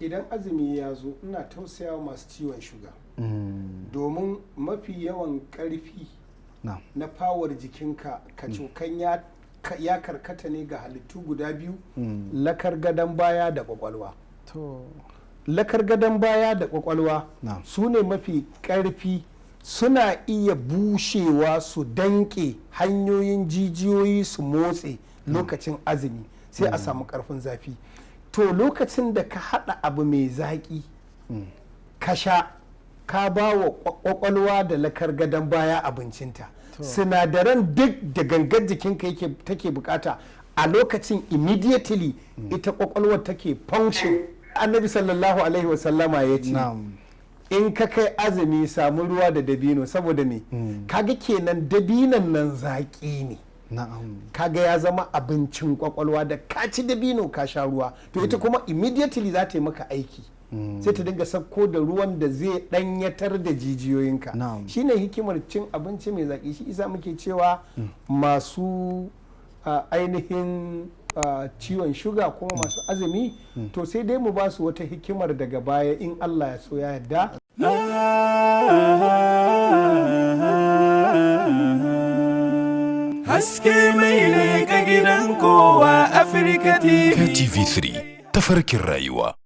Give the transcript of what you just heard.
idan azumi ya zo ina tausayawa masu ciwon shuga domin mafi yawan karfi na fawar jikinka kacokan ya karkata ne ga halittu guda biyu, lakar gadon baya da kwakwalwa. Lakar gadon baya da kwakwalwa su ne mafi karfi, suna iya bushewa su danke hanyoyin jijiyoyi su motse lokacin azumi sai a samu karfin zafi. To lokacin da ka hada abu mai zaki ka sha, ka ba wa kwakwalwa da lakar gadon baya abincinta, sinadaran duk da gangar jikinka take bukata a lokacin immediately ita kwakwalwar take function. Annabi sallallahu alaihi wasallama ya ce in ka kai azumi samu ruwa da dabino, saboda me kaga kenan dabinon nan zaki ne, kaga ya zama abincin kwakwalwa, da ka ci dabino ka sha ruwa to ita kuma immediately za ta yi maka aiki, sai ta dinga sauko da ruwan da zai danyatar da jijiyoyinka. shine hikimar cin abinci mai zaki. Shi isa muke cewa masu ainihin ciwon shuga kuma masu azumi to sai dai mu ba su wata hikimar daga baya in Allah ya so ya yarda. Haske mai leƙa gidan kowa Afirka TV. TV3 tafarkin rayuwa.